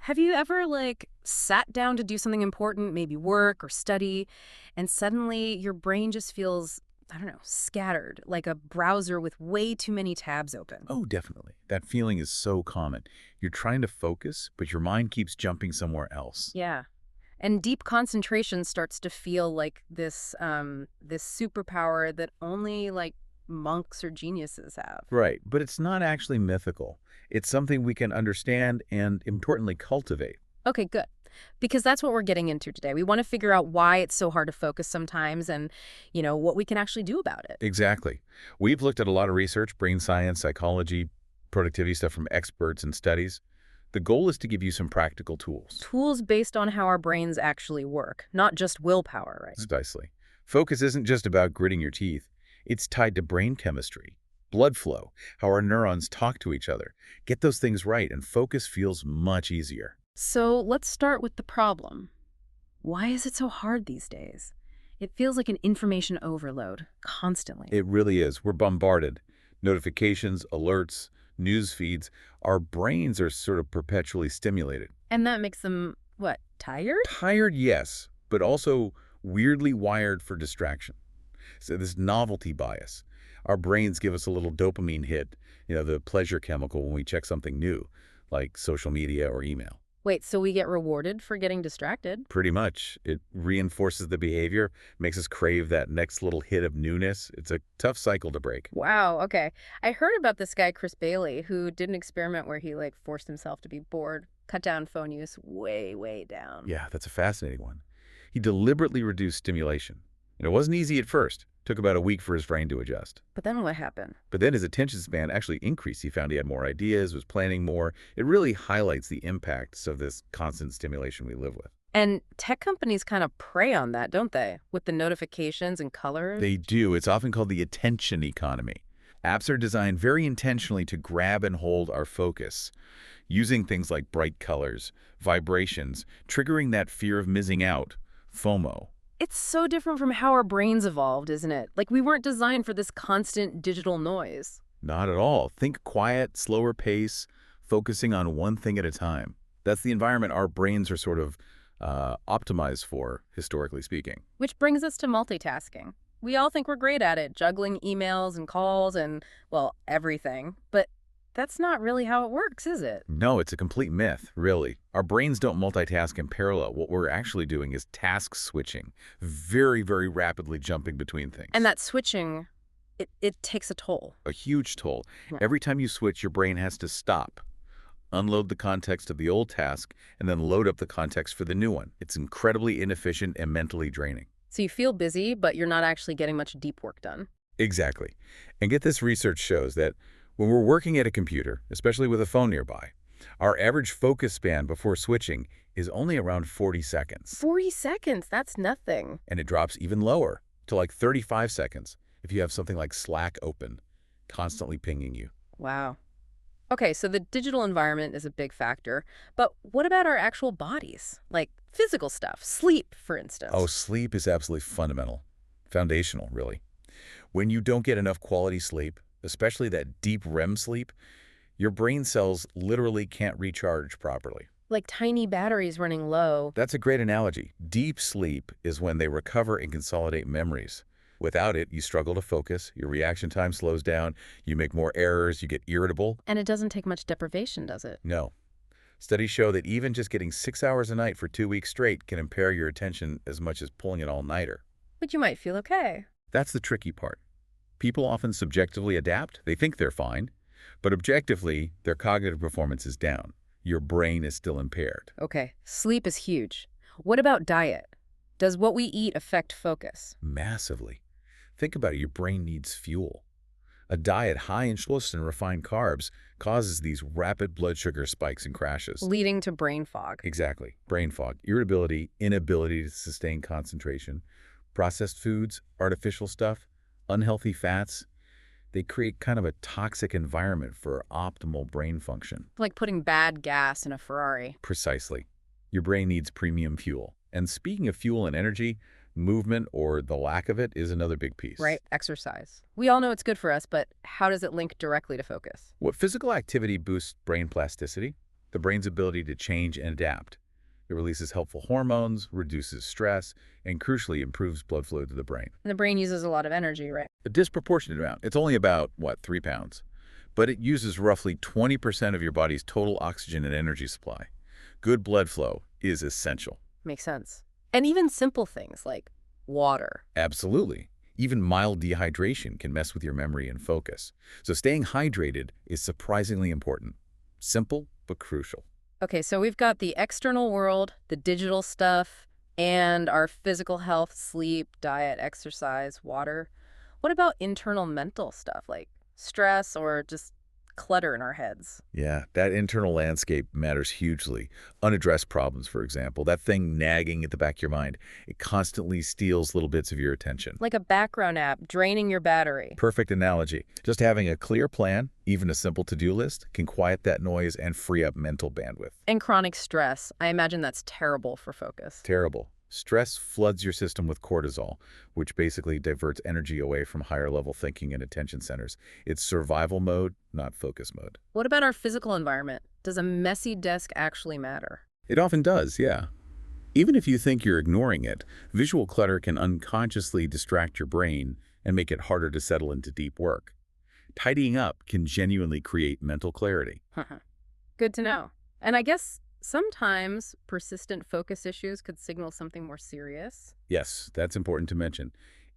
Have you ever, sat down to do something important, maybe work or study, and suddenly your brain just feels, I don't know, scattered, like a browser with way too many tabs open? Oh, definitely. That feeling is so common. You're trying to focus, but your mind keeps jumping somewhere else. Yeah. And deep concentration starts to feel like this superpower that only, monks or geniuses have. Right, but it's not actually mythical. It's something we can understand and, importantly, cultivate. Okay, good. Because that's what we're getting into today. We want to figure out why it's so hard to focus sometimes and, what we can actually do about it. Exactly. We've looked at a lot of research, brain science, psychology, productivity stuff from experts and studies. The goal is to give you some practical tools. Tools based on how our brains actually work, not just willpower, right? Precisely. Focus isn't just about gritting your teeth. It's tied to brain chemistry, blood flow, how our neurons talk to each other. Get those things right, and focus feels much easier. So let's start with the problem. Why is it so hard these days? It feels like an information overload, constantly. It really is. We're bombarded. Notifications, alerts, news feeds. Our brains are sort of perpetually stimulated. And that makes them, what, tired? Tired, yes, but also weirdly wired for distraction. So this novelty bias. Our brains give us a little dopamine hit, the pleasure chemical when we check something new, like social media or email. Wait, so we get rewarded for getting distracted? Pretty much. It reinforces the behavior, makes us crave that next little hit of newness. It's a tough cycle to break. Wow, okay. I heard about this guy, Chris Bailey, who did an experiment where he, forced himself to be bored, cut down phone use way, way down. Yeah, that's a fascinating one. He deliberately reduced stimulation. And it wasn't easy at first. Took about a week for his brain to adjust. But then what happened? But then his attention span actually increased. He found he had more ideas, was planning more. It really highlights the impacts of this constant stimulation we live with. And tech companies kind of prey on that, don't they? With the notifications and colors? They do. It's often called the attention economy. Apps are designed very intentionally to grab and hold our focus, using things like bright colors, vibrations, triggering that fear of missing out, FOMO. It's so different from how our brains evolved, isn't it? We weren't designed for this constant digital noise. Not at all. Think quiet, slower pace, focusing on one thing at a time. That's the environment our brains are sort of optimized for, historically speaking. Which brings us to multitasking. We all think we're great at it, juggling emails and calls and, well, everything. But that's not really how it works, is it? No, it's a complete myth, really. Our brains don't multitask in parallel. What we're actually doing is task switching, very, very rapidly jumping between things. And that switching, it takes a toll. A huge toll. Yeah. Every time you switch, your brain has to stop, unload the context of the old task, and then load up the context for the new one. It's incredibly inefficient and mentally draining. So you feel busy, but you're not actually getting much deep work done. Exactly. And get this, research shows that when we're working at a computer, especially with a phone nearby, our average focus span before switching is only around 40 seconds. 40 seconds, that's nothing. And it drops even lower to like 35 seconds if you have something like Slack open, constantly pinging you. Wow. Okay, so the digital environment is a big factor, but what about our actual bodies? Like physical stuff, sleep, for instance. Oh, sleep is absolutely fundamental, foundational, really. When you don't get enough quality sleep, especially that deep REM sleep, your brain cells literally can't recharge properly. Like tiny batteries running low. That's a great analogy. Deep sleep is when they recover and consolidate memories. Without it, you struggle to focus, your reaction time slows down, you make more errors, you get irritable. And it doesn't take much deprivation, does it? No. Studies show that even just getting 6 hours a night for 2 weeks straight can impair your attention as much as pulling an all-nighter. But you might feel okay. That's the tricky part. People often subjectively adapt. They think they're fine. But objectively, their cognitive performance is down. Your brain is still impaired. Okay, sleep is huge. What about diet? Does what we eat affect focus? Massively. Think about it. Your brain needs fuel. A diet high in sugars and refined carbs causes these rapid blood sugar spikes and crashes. Leading to brain fog. Exactly. Brain fog, irritability, inability to sustain concentration. Processed foods, artificial stuff, unhealthy fats, they create kind of a toxic environment for optimal brain function. Like putting bad gas in a Ferrari. Precisely. Your brain needs premium fuel. And speaking of fuel and energy, movement or the lack of it is another big piece. Right, exercise. We all know it's good for us, but how does it link directly to focus? What physical activity boosts brain plasticity? the brain's ability to change and adapt. It releases helpful hormones, reduces stress, and crucially improves blood flow to the brain. And the brain uses a lot of energy, right? A disproportionate amount. It's only about, 3 pounds. But it uses roughly 20% of your body's total oxygen and energy supply. Good blood flow is essential. Makes sense. And even simple things like water. Absolutely. Even mild dehydration can mess with your memory and focus. So staying hydrated is surprisingly important. Simple, but crucial. Okay, so we've got the external world, the digital stuff, and our physical health, sleep, diet, exercise, water. What about internal mental stuff like stress or just clutter in our heads? Yeah, that internal landscape matters hugely. Unaddressed problems, for example, that thing nagging at the back of your mind, it constantly steals little bits of your attention. Like a background app draining your battery. Perfect analogy. Just having a clear plan, even a simple to-do list, can quiet that noise and free up mental bandwidth. And chronic stress. I imagine that's terrible for focus. Terrible. Stress floods your system with cortisol, which basically diverts energy away from higher-level thinking and attention centers. It's survival mode, not focus mode. What about our physical environment? Does a messy desk actually matter? It often does, yeah. Even if you think you're ignoring it, visual clutter can unconsciously distract your brain and make it harder to settle into deep work. Tidying up can genuinely create mental clarity. Good to know. And I guess sometimes persistent focus issues could signal something more serious. Yes, that's important to mention.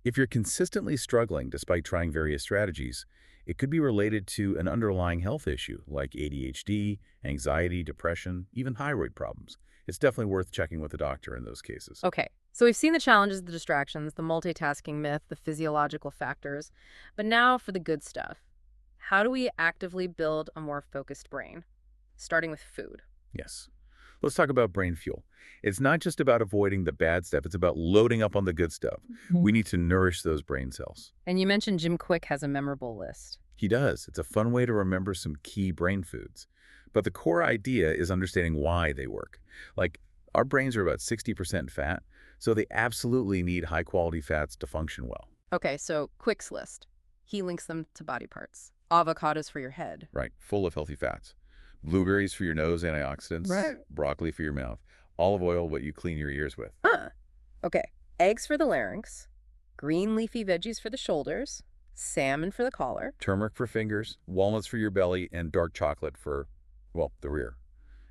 If you're consistently struggling despite trying various strategies, it could be related to an underlying health issue like ADHD, anxiety, depression, even thyroid problems. It's definitely worth checking with a doctor in those cases. Okay, so we've seen the challenges, the distractions, the multitasking myth, the physiological factors. But now for the good stuff. How do we actively build a more focused brain? Starting with food. Yes. Let's talk about brain fuel. It's not just about avoiding the bad stuff. It's about loading up on the good stuff. We need to nourish those brain cells. And you mentioned Jim Quick has a memorable list. He does. It's a fun way to remember some key brain foods. But the core idea is understanding why they work. Like, our brains are about 60% fat, so they absolutely need high-quality fats to function well. Okay, so Quick's list. He links them to body parts. Avocados for your head. Right, full of healthy fats. Blueberries for your nose, antioxidants. Right. Broccoli for your mouth. Olive oil, what you clean your ears with. Okay, eggs for the larynx. Green leafy veggies for the shoulders. Salmon for the collar. Turmeric for fingers, walnuts for your belly, and dark chocolate for, the rear.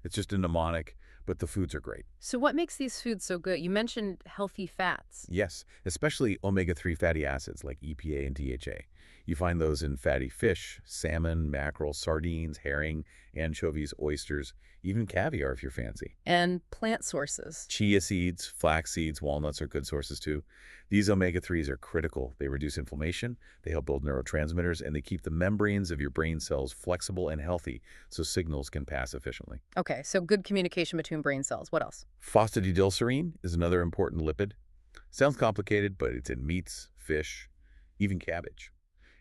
It's just a mnemonic, but the foods are great. So what makes these foods so good? You mentioned healthy fats. Yes, especially omega-3 fatty acids like EPA and DHA. You find those in fatty fish, salmon, mackerel, sardines, herring, anchovies, oysters, even caviar if you're fancy. And plant sources. Chia seeds, flax seeds, walnuts are good sources too. These omega-3s are critical. They reduce inflammation, they help build neurotransmitters, and they keep the membranes of your brain cells flexible and healthy so signals can pass efficiently. Okay, so good communication between brain cells. What else? Phosphatidylserine is another important lipid. Sounds complicated, but it's in meats, fish, even cabbage.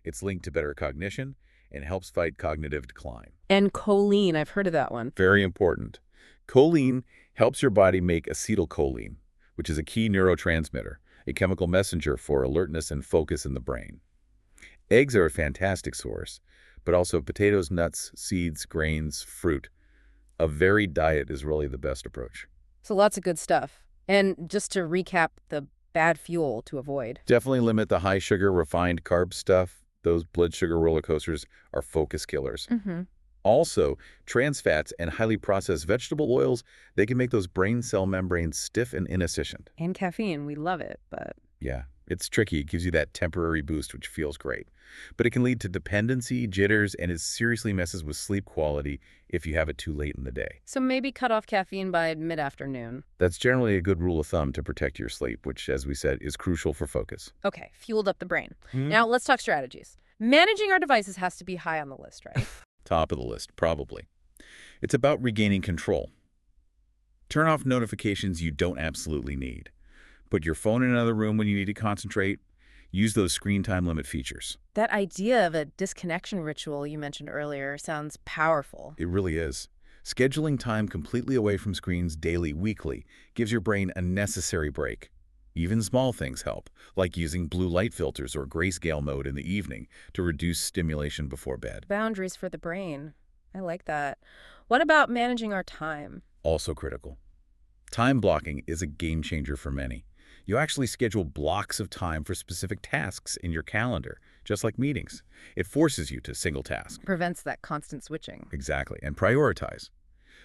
It's linked to better cognition and helps fight cognitive decline. And choline, I've heard of that one. Very important. Choline helps your body make acetylcholine, which is a key neurotransmitter, a chemical messenger for alertness and focus in the brain. Eggs are a fantastic source, but also potatoes, nuts, seeds, grains, fruit. A varied diet is really the best approach. So lots of good stuff. And just to recap the bad fuel to avoid. Definitely limit the high sugar, refined carb stuff. Those blood sugar roller coasters are focus killers. Also, trans fats and highly processed vegetable oils, they can make those brain cell membranes stiff and inefficient. And caffeine, we love it, but... Yeah, it's tricky. It gives you that temporary boost, which feels great. But it can lead to dependency, jitters, and it seriously messes with sleep quality if you have it too late in the day. So maybe cut off caffeine by mid-afternoon. That's generally a good rule of thumb to protect your sleep, which, as we said, is crucial for focus. Okay, fueled up the brain. Now let's talk strategies. Managing our devices has to be high on the list, right? Top of the list, probably. It's about regaining control. Turn off notifications you don't absolutely need. Put your phone in another room when you need to concentrate. Use those screen time limit features. That idea of a disconnection ritual you mentioned earlier sounds powerful. It really is. Scheduling time completely away from screens daily, weekly, gives your brain a necessary break. Even small things help, like using blue light filters or grayscale mode in the evening to reduce stimulation before bed. Boundaries for the brain. I like that. What about managing our time? Also critical. Time blocking is a game changer for many. You actually schedule blocks of time for specific tasks in your calendar, just like meetings. It forces you to single task. Prevents that constant switching. Exactly. And prioritize.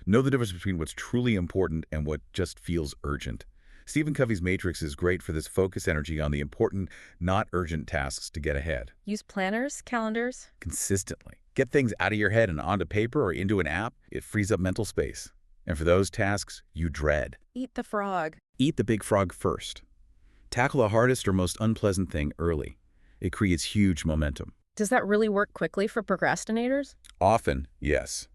Know the difference between what's truly important and what just feels urgent. Stephen Covey's Matrix is great for this focus energy on the important, not urgent tasks to get ahead. Use planners, calendars. Consistently. Get things out of your head and onto paper or into an app. It frees up mental space. And for those tasks you dread, Eat the frog. eat the big frog first. Tackle the hardest or most unpleasant thing early. It creates huge momentum. Does that really work quickly for procrastinators? Often, yes.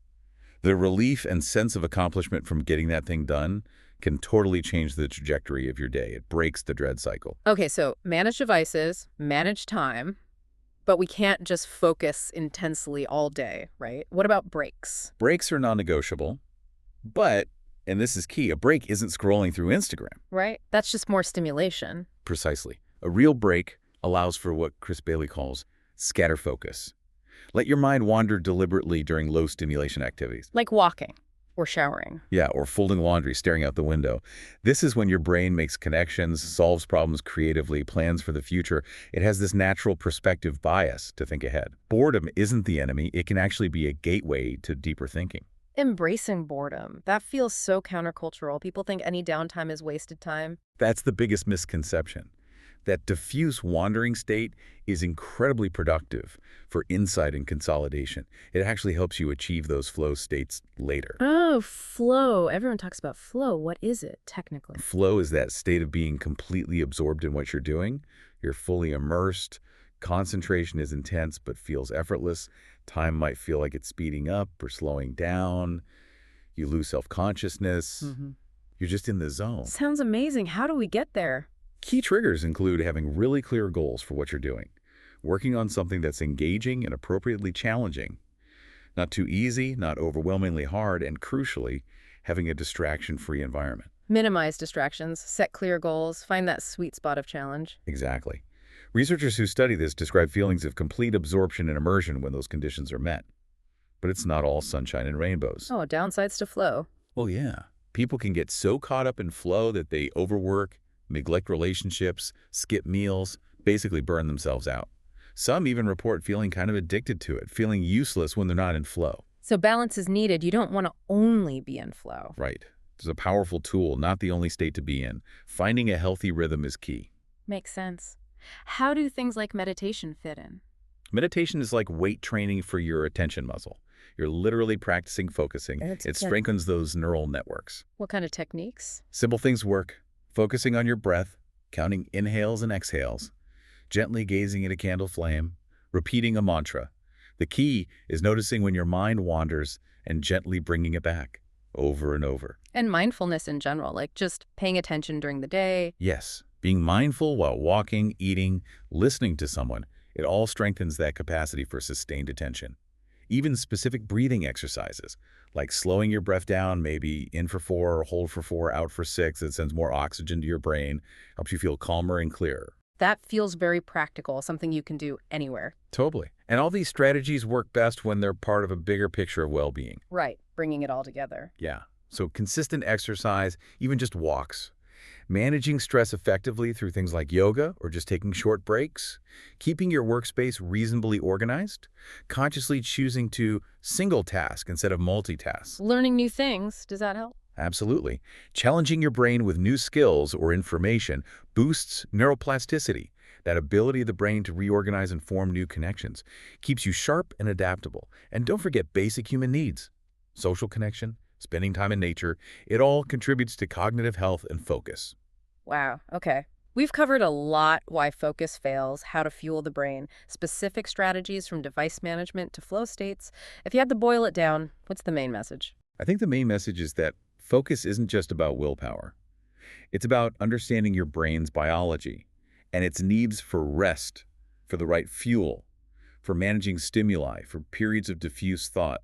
The relief and sense of accomplishment from getting that thing done can totally change the trajectory of your day. It breaks the dread cycle. Okay, so manage devices, manage time, but we can't just focus intensely all day, right? What about breaks? Breaks are non-negotiable, but, and this is key, a break isn't scrolling through Instagram. Right? That's just more stimulation. Precisely. A real break allows for what Chris Bailey calls scatter focus. Let your mind wander deliberately during low stimulation activities. Like walking or showering. Yeah, or folding laundry, staring out the window. This is when your brain makes connections, solves problems creatively, plans for the future. It has this natural perspective bias to think ahead. Boredom isn't the enemy. It can actually be a gateway to deeper thinking. Embracing boredom. That feels so countercultural. People think any downtime is wasted time. That's the biggest misconception. That diffuse wandering state is incredibly productive for insight and consolidation. It actually helps you achieve those flow states later. Oh, flow. Everyone talks about flow. What is it, technically? Flow is that state of being completely absorbed in what you're doing. You're fully immersed. Concentration is intense but feels effortless. Time might feel like it's speeding up or slowing down. You lose self-consciousness. You're just in the zone. Sounds amazing. How do we get there? Key triggers include having really clear goals for what you're doing, working on something that's engaging and appropriately challenging, not too easy, not overwhelmingly hard, and crucially, having a distraction-free environment. Minimize distractions, set clear goals, find that sweet spot of challenge. Exactly. Researchers who study this describe feelings of complete absorption and immersion when those conditions are met. But it's not all sunshine and rainbows. Oh, downsides to flow. Oh, yeah. People can get so caught up in flow that they overwork, neglect relationships, skip meals, basically burn themselves out. Some even report feeling kind of addicted to it, feeling useless when they're not in flow. So balance is needed. You don't want to only be in flow. Right. It's a powerful tool, not the only state to be in. Finding a healthy rhythm is key. Makes sense. How do things like meditation fit in? Meditation is like weight training for your attention muscle. You're literally practicing focusing. It strengthens those neural networks. What kind of techniques? Simple things work. Focusing on your breath, counting inhales and exhales, gently gazing at a candle flame, repeating a mantra. The key is noticing when your mind wanders and gently bringing it back, over and over. And mindfulness in general, like just paying attention during the day. Yes, being mindful while walking, eating, listening to someone, it all strengthens that capacity for sustained attention. Even specific breathing exercises, like slowing your breath down, maybe in for 4, hold for 4, out for 6, it sends more oxygen to your brain, helps you feel calmer and clearer. That feels very practical, something you can do anywhere. Totally. And all these strategies work best when they're part of a bigger picture of well-being. Right, bringing it all together. Yeah. So consistent exercise, even just walks. Managing stress effectively through things like yoga or just taking short breaks, keeping your workspace reasonably organized, consciously choosing to single task instead of multitask. Learning new things, does that help? Absolutely. Challenging your brain with new skills or information boosts neuroplasticity, that ability of the brain to reorganize and form new connections, keeps you sharp and adaptable. And don't forget basic human needs. Social connection, spending time in nature, it all contributes to cognitive health and focus. Wow, okay. We've covered a lot: why focus fails, how to fuel the brain, specific strategies from device management to flow states. If you had to boil it down, what's the main message? I think the main message is that focus isn't just about willpower. It's about understanding your brain's biology and its needs for rest, for the right fuel, for managing stimuli, for periods of diffuse thought.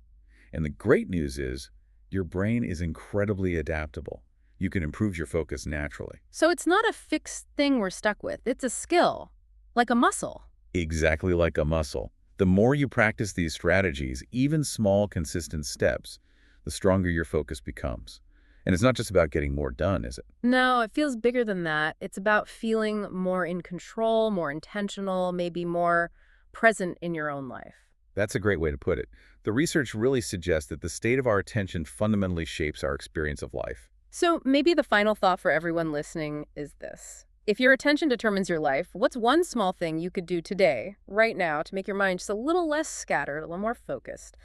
And the great news is your brain is incredibly adaptable. You can improve your focus naturally. So it's not a fixed thing we're stuck with. It's a skill, like a muscle. Exactly like a muscle. The more you practice these strategies, even small, consistent steps, the stronger your focus becomes. And it's not just about getting more done, is it? No, it feels bigger than that. It's about feeling more in control, more intentional, maybe more present in your own life. That's a great way to put it. The research really suggests that the state of our attention fundamentally shapes our experience of life. So maybe the final thought for everyone listening is this. If your attention determines your life, what's one small thing you could do today, right now, to make your mind just a little less scattered, a little more focused?